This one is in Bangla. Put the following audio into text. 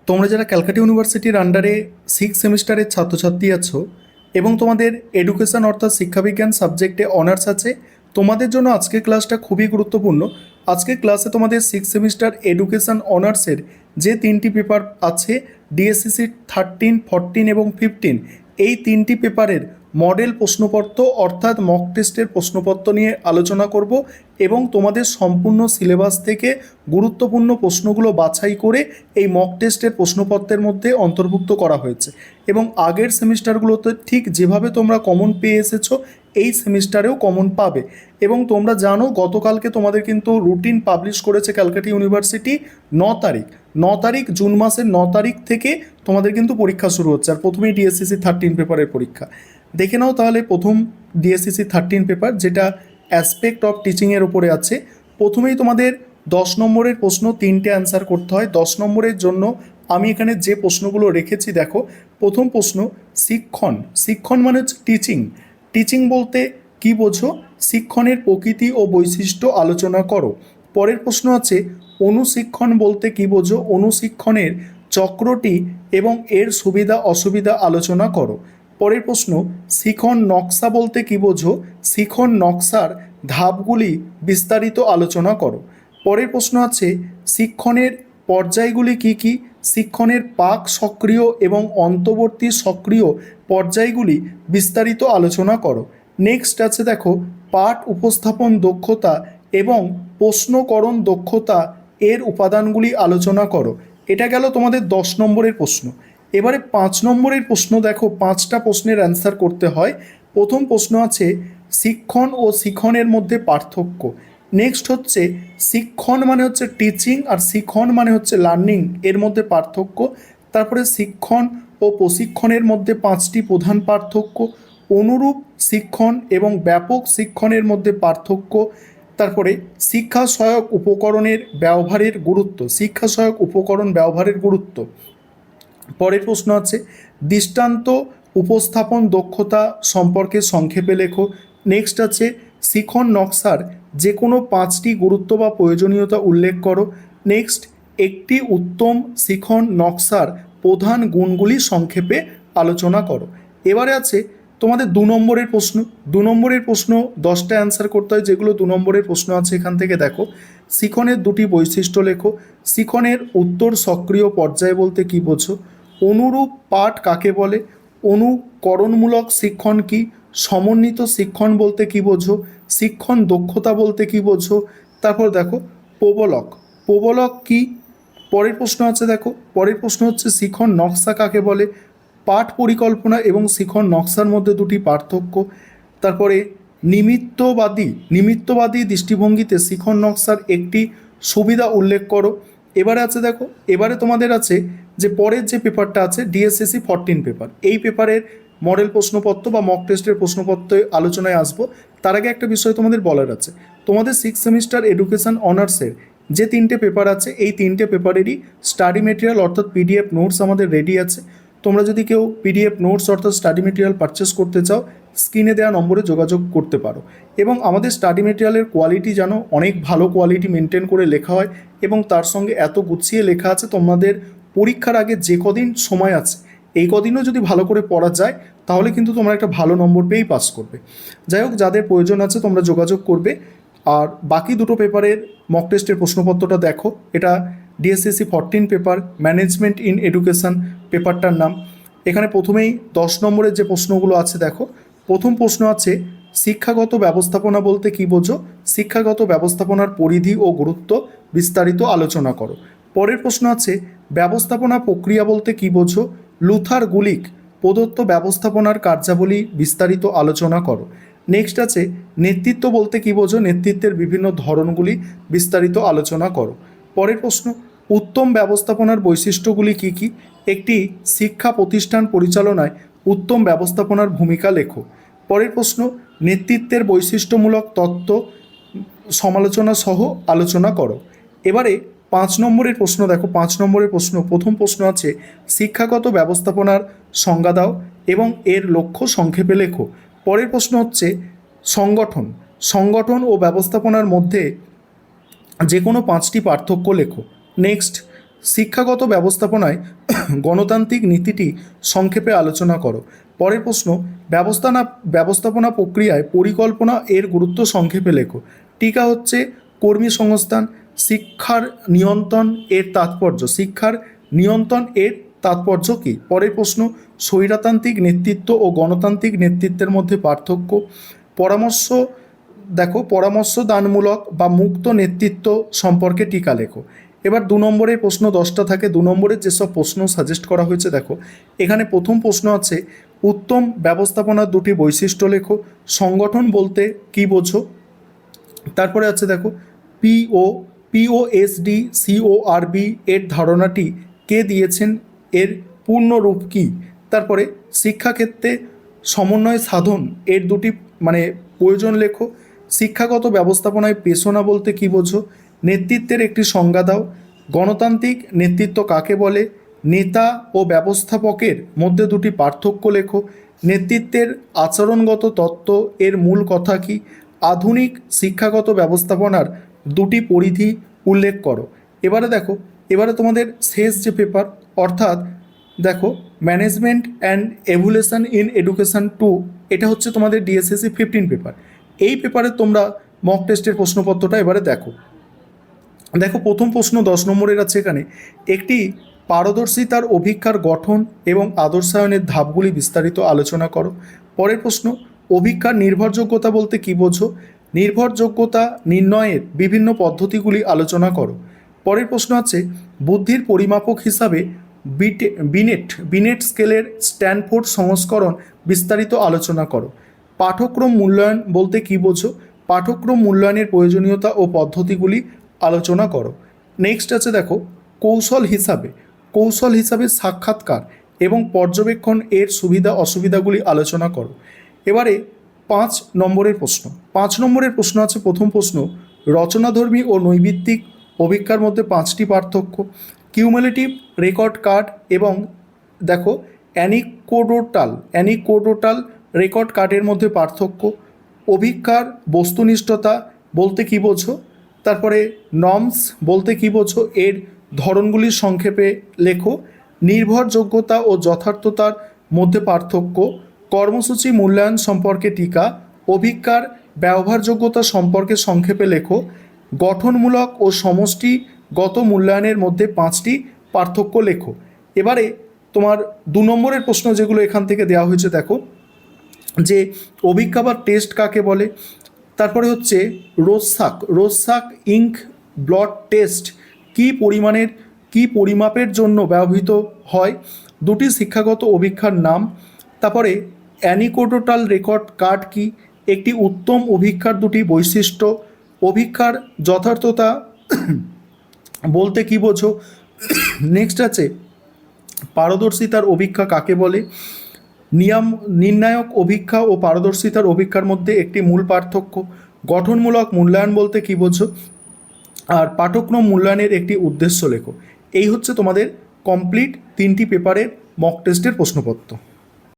তোমরা যারা ক্যালকাটা ইউনিভার্সিটির আন্ডারে 6 সেমিস্টারের ছাত্রছাত্রী আছো এবং তোমাদের এডুকেশন অর্থাৎ শিক্ষাবিজ্ঞান সাবজেক্টে অনার্স আছে, তোমাদের জন্য আজকের ক্লাসটা খুবই গুরুত্বপূর্ণ। আজকের ক্লাসে তোমাদের 6 সেমিস্টার এডুকেশন অনার্সের যে 3টি পেপার আছে, ডিএসসিসি 13, 14 এবং 15, এই 3টি পেপারের মডেল প্রশ্নপত্র অর্থাৎ মক টেস্টের প্রশ্নপত্র নিয়ে আলোচনা করব এবং তোমাদের সম্পূর্ণ সিলেবাস থেকে গুরুত্বপূর্ণ প্রশ্নগুলো বাছাই করে এই মক টেস্টের প্রশ্নপত্রের মধ্যে অন্তর্ভুক্ত করা হয়েছে এবং আগের সেমিস্টারগুলোতে ঠিক যেভাবে তোমরা কমন পেয়ে এসেছো এই সেমিস্টারেও কমন পাবে। এবং তোমরা জানো গতকালকে তোমাদের কিন্তু রুটিন পাবলিশ করেছে ক্যালকাটা ইউনিভার্সিটি 9 তারিখ জুন মাসের 9 তারিখ থেকে তোমাদের কিন্তু পরীক্ষা শুরু হচ্ছে। আর প্রথমেই ডিএসসিসি 13 পেপারের পরীক্ষা দেখে নাও তাহলে। প্রথম ডিএসসিসি 13 পেপার যেটা অ্যাসপেক্ট অফ টিচিংয়ের উপরে আছে। প্রথমেই তোমাদের 10 নম্বরের প্রশ্ন 3টে অ্যান্সার করতে হয়। 10 নম্বরের জন্য আমি এখানে যে প্রশ্নগুলো রেখেছি দেখো। প্রথম প্রশ্ন, শিক্ষণ মানে হচ্ছে টিচিং বলতে কি বোঝো? শিক্ষণের প্রকৃতি ও বৈশিষ্ট্য আলোচনা করো। পরের প্রশ্ন আছে, অনুশিক্ষণ বলতে কি বোঝো? অনুশিক্ষণের চক্রটি এবং এর সুবিধা অসুবিধা আলোচনা করো। পরের প্রশ্ন, শিখন নকশা বলতে কি বোঝো? শিখন নকশার ধাপগুলি বিস্তারিত আলোচনা করো। পরের প্রশ্ন আছে, শিক্ষণের পর্যায়গুলি কি কি? শিক্ষণের পাক সক্রিয় এবং অন্তর্বর্তী সক্রিয় পর্যায়গুলি বিস্তারিত আলোচনা করো। নেক্সট আছে দেখো, পাঠ উপস্থাপন দক্ষতা এবং প্রশ্নকরণ দক্ষতা এর উপাদানগুলি আলোচনা করো। এটা গেল তোমাদের 10 নম্বরের প্রশ্ন। এবারে 5 নম্বরের প্রশ্ন দেখো, 5টা প্রশ্নের অ্যান্সার করতে হয়। প্রথম প্রশ্ন আছে, শিক্ষণ ও শিখনের মধ্যে পার্থক্য। নেক্সট হচ্ছে, শিক্ষণ মানে হচ্ছে টিচিং আর শিখন মানে হচ্ছে লার্নিং, এর মধ্যে পার্থক্য। তারপরে শিক্ষণ ও প্রশিক্ষণের মধ্যে 5টি প্রধান পার্থক্য। অনুরূপ শিক্ষণ এবং ব্যাপক শিক্ষণের মধ্যে পার্থক্য। তারপরে শিক্ষা সহায়ক উপকরণের ব্যবহারের গুরুত্ব, শিক্ষা সহায়ক উপকরণ ব্যবহারের গুরুত্ব। পরের প্রশ্ন আছে, দৃষ্টান্ত উপস্থাপন দক্ষতা সম্পর্কে সংক্ষেপে লেখো। নেক্সট আছে, শিখন নকশার যে কোনো 5টি গুরুত্ব বা প্রয়োজনীয়তা উল্লেখ করো। নেক্সট, একটি উত্তম শিখন নকশার প্রধান গুণগুলি সংক্ষেপে আলোচনা করো। এবারে আছে তোমাদের 2 নম্বরের প্রশ্ন। 2 নম্বরের প্রশ্ন 10টা অ্যান্সার করতে হয়, যেগুলো 2 নম্বরের প্রশ্ন আছে এখান থেকে দেখো। শিখনের 2টি বৈশিষ্ট্য লেখো। শিখনের উত্তর সক্রিয় পর্যায় বলতে কী বোঝো? অনুরূপ পাঠ কাকে বলে? অনুকরণমূলক শিক্ষণ কি? সমন্বিত শিক্ষণ বলতে কী বোঝো? শিক্ষণ দক্ষতা বলতে কী বোঝো? তারপর দেখো, প্রবলক কি? পরের প্রশ্ন আছে দেখো, পরের প্রশ্ন হচ্ছে, শিখন নকশা কাকে বলে? পাঠ পরিকল্পনা এবং শিখন নকশার মধ্যে 2টি পার্থক্য। তারপরে নিমিত্তবাদী দৃষ্টিভঙ্গিতে শিখন নকশার একটি সুবিধা উল্লেখ করো। এবারে আছে দেখো, এবারে তোমাদের আছে যে পরের যে পেপারটা আছে ডিএসসিসি 14 পেপার, এই পেপারের মডেল প্রশ্নপত্র বা মক টেস্টের প্রশ্নপত্র আলোচনায় আসবো। তার আগে একটা বিষয় তোমাদের বলার আছে, তোমাদের 6 সেমিস্টার এডুকেশন অনার্সের যে 3টে পেপার আছে এই 3টে পেপারেরই স্টাডি মেটেরিয়াল অর্থাৎ পিডিএফ নোটস আমাদের রেডি আছে। তোমরা যদি কেউ পিডিএফ নোটস অর্থাৎ স্টাডি মেটেরিয়াল পারচেস করতে চাও, স্ক্রিনে দেওয়া নম্বরে যোগাযোগ করতে পারো। এবং আমাদের স্টাডি মেটেরিয়ালের কোয়ালিটি জানো, অনেক ভালো কোয়ালিটি মেনটেন করে লেখা হয় এবং তার সঙ্গে এত গুছিয়ে লেখা আছে, তোমাদের পরীক্ষার আগে যে কদিন সময় আছে এই কদিনও যদি ভালো করে পড়া যায় তাহলে কিন্তু তোমরা একটা ভালো নম্বর পেয়েই পাস করবে। যাই হোক, যাদের প্রয়োজন আছে তোমরা যোগাযোগ করবে। আর বাকি 2টো পেপারের মক টেস্টের প্রশ্নপত্রটা দেখো। এটা DSCC 14 paper, management in education পেপারটার নাম। এখানে প্রথমেই 10 নম্বরের যে প্রশ্নগুলো আছে দেখো। প্রথম প্রশ্ন আছে, শিক্ষাগত ব্যবস্থাপনা বলতে কী বোঝো? শিক্ষাগত ব্যবস্থাপনার পরিধি ও গুরুত্ব বিস্তারিত আলোচনা করো। পরের প্রশ্ন আছে, ব্যবস্থাপনা প্রক্রিয়া বলতে কী বোঝো? লুথার গুলিক প্রদত্ত ব্যবস্থাপনার কার্যাবলী বিস্তারিত আলোচনা করো। নেক্সট আছে, নেতৃত্ব বলতে কী বোঝো? নেতৃত্বের বিভিন্ন ধরনগুলি বিস্তারিত আলোচনা করো। পরের প্রশ্ন, উত্তম ব্যবস্থাপনার বৈশিষ্ট্যগুলি কী কী? একটি শিক্ষা প্রতিষ্ঠান পরিচালনায় উত্তম ব্যবস্থাপনার ভূমিকা লেখো। পরের প্রশ্ন, নেতৃত্বের বৈশিষ্ট্যমূলক তত্ত্ব সমালোচনা সহ আলোচনা করো। এবারে 5 নম্বরের প্রশ্ন দেখো। 5 নম্বরের প্রশ্ন, প্রথম প্রশ্ন আছে, শিক্ষাগত ব্যবস্থাপনার সংজ্ঞা দাও এবং এর লক্ষ্য সংক্ষেপে লেখো। পরের প্রশ্ন হচ্ছে, সংগঠন ও ব্যবস্থাপনার মধ্যে যে কোনো 5টি পার্থক্য লেখো। নেক্সট, শিক্ষাগত ব্যবস্থাপনায় গণতান্ত্রিক নীতিটি সংক্ষেপে আলোচনা করো। পরের প্রশ্ন, ব্যবস্থাপনা প্রক্রিয়ায় পরিকল্পনা এর গুরুত্ব সংক্ষেপে লেখো। টিকা হচ্ছে কর্মী সংস্থান। শিক্ষার নিয়ন্ত্রণ এর তাৎপর্য, শিক্ষার নিয়ন্ত্রণ এর তাৎপর্য কী? পরের প্রশ্ন, স্বৈরতান্ত্রিক নেতৃত্ব ও গণতান্ত্রিক নেতৃত্বের মধ্যে পার্থক্য। পরামর্শদানমূলক বা মুক্ত নেতৃত্ব সম্পর্কে টিকা লেখো। এবার 2 নম্বরের প্রশ্ন 10টা থাকে। 2 নম্বরের যেসব প্রশ্ন সাজেস্ট করা হয়েছে দেখো, এখানে প্রথম প্রশ্ন আছে উত্তম ব্যবস্থাপনার দুটি বৈশিষ্ট্য লেখো। সংগঠন বলতে কি বোঝো? তারপরে আছে দেখো পিওএসডি সিওআরবি এর ধারণাটি কে দিয়েছেন, এর পূর্ণরূপ কী? তারপরে শিক্ষাক্ষেত্রে সমন্বয় সাধন এর দুটি প্রয়োজন লেখো। শিক্ষাগত ব্যবস্থাপনায় পেশনা বলতে কি বোঝো? নেতৃত্বের একটি সংজ্ঞা দাও। গণতান্ত্রিক নেতৃত্ব কাকে বলে? নেতা ও ব্যবস্থাপকের মধ্যে দুটি পার্থক্য লেখো। নেতৃত্বের আচরণগত তত্ত্ব এর মূল কথা কী? আধুনিক শিক্ষাগত ব্যবস্থাপনার দুটি পরিধি উল্লেখ করো। এবারে তোমাদের শেষ যে পেপার, অর্থাৎ দেখো management and evaluation in education 2, এটা হচ্ছে তোমাদের ডিএসএসসি 15 পেপার। এই পেপারে তোমরা মক টেস্টের প্রশ্নপত্রটা এবারে দেখো। প্রথম প্রশ্ন 10 নম্বরের আছে। এখানে একটি পারদর্শিতার অভিক্ষার গঠন এবং আদর্শায়নের ধাপগুলি বিস্তারিত আলোচনা করো। পরের প্রশ্ন, অভিক্ষার নির্ভরযোগ্যতা বলতে কী বোঝো? নির্ভরযোগ্যতা নির্ণয়ের বিভিন্ন পদ্ধতিগুলি আলোচনা করো। পরের প্রশ্ন আছে বুদ্ধির পরিমাপক হিসাবে বিনেট স্কেলের স্ট্যানফোর্ড সংস্করণ বিস্তারিত আলোচনা করো। পাঠ্যক্রম মূল্যায়ন বলতে কী বোঝো? পাঠ্যক্রম মূল্যায়নের প্রয়োজনীয়তা ও পদ্ধতিগুলি আলোচনা করো। নেক্সট আছে দেখো কৌশল হিসাবে সাক্ষাৎকার এবং পর্যবেক্ষণ এর সুবিধা অসুবিধাগুলি আলোচনা করো। এবারে 5 নম্বরের প্রশ্ন আছে। প্রথম প্রশ্ন, রচনাধর্মী ও নৈবিত্তিক অভিক্ষার মধ্যে 5টি পার্থক্য। কিউমুলেটিভ রেকর্ড কার্ড এবং দেখো অ্যানিকোডোটাল রেকর্ড কার্ডের মধ্যে পার্থক্য। অভিক্ষার বস্তুনিষ্ঠতা বলতে কী বোঝো? তারপরে নর্মস বলতে কী বোঝো? এর ধরনগুলি সংক্ষেপে লেখো। নির্ভরযোগ্যতা ও যথার্থতার মধ্যে পার্থক্য। কর্মসূচি মূল্যায়ন সম্পর্কে টিকা। অভিক্ষার ব্যবহারযোগ্যতা সম্পর্কে সংক্ষেপে লেখো। গঠনমূলক ও সমষ্টিগত মূল্যায়নের মধ্যে 5টি পার্থক্য লেখো। এবারে তোমার 2 নম্বরের প্রশ্ন যেগুলো এখান থেকে দেওয়া হয়েছে দেখো, যে অভিক্ষা বা টেস্ট কাকে বলে। তারপরে হচ্ছে রোসাক ইঙ্ক ব্লড টেস্ট কী পরিমাপের জন্য ব্যবহৃত হয়? দুটি শিক্ষাগত অভিক্ষার নাম। তারপরে অ্যানিকোডোটাল রেকর্ড কার্ড কি? একটি উত্তম অভিক্ষার দুটি বৈশিষ্ট্য। অভিক্ষার যথার্থতা বলতে কী বোঝো? নেক্সট আছে পারদর্শিতার অভিক্ষা কাকে বলে? নির্ণায়ক অভিক্ষা ও পারদর্শিতার অভিক্ষার মধ্যে একটি মূল পার্থক্য। গঠনমূলক মূল্যায়ন বলতে কী বোঝো? আর পাঠ্যক্রম মূল্যায়নের একটি উদ্দেশ্য লেখো। এই হচ্ছে তোমাদের কমপ্লিট 3টি পেপারের মক টেস্টের প্রশ্নপত্র।